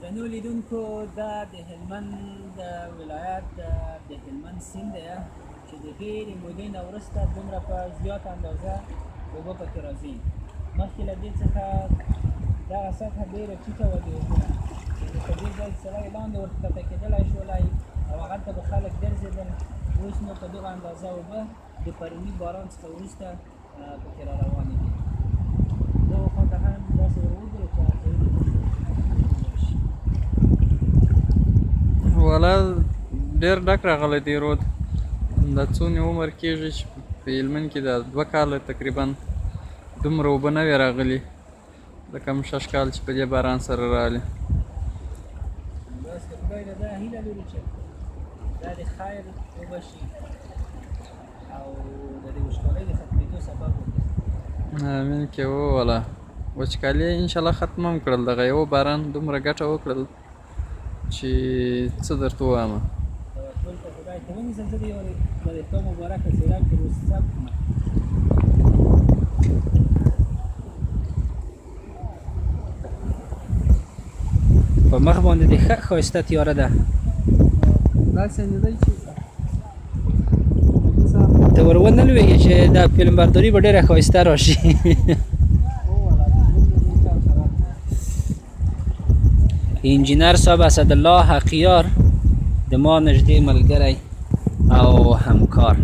درنو لیدونکو دا د هلمند ولایت د هلمند سیند دی چې د ډېرې مودې نه وروسته دومره په زیاته اندازه اوبه پکې راځي. مخکې له دې څخه دغه سطحه ډېره ټیټه وه د اوبو نه، چې په دې ځای سړی لاندې ورښکته کېدلی شولی او هغلته به خلک ګرځېدل. اوس نو په دغه اندازه اوبه د پروني باران څخه وروسته پکې را روانې دي. دغه خوا ته هم داسې ور وګورو چې والا ډېر ډک راغلی دی رود. دا څومره عمر کېږي چې په هلمند کې دا 2 کاله تقریبا دومره اوبه نه وې راغلي لکه هم 6 کال چې په دې باران سره راغلي. بس د خدای له دا هیله لرو چې دا د خیر اوبه شي او د دې وچکالۍ د ختمېدو سبب وګرځي. امین کې والا وچکالي انشاءالله ختمه هم کړل. دغه یو باران دومره ګټه وکړل چې څه درته ووایم. ټول ته خدای ته ونیسم. زه د یو تا مبارکه څېره کې اوس ثبت کړم. په مخ باندې د ښه ښایسته تیاره ده. ته ور ونه لوېږې چې دا فلم برداري به ډېره ښایسته راشي. انجینر صاحب اسدالله حقیار د ما نږدې ملګری او همکار.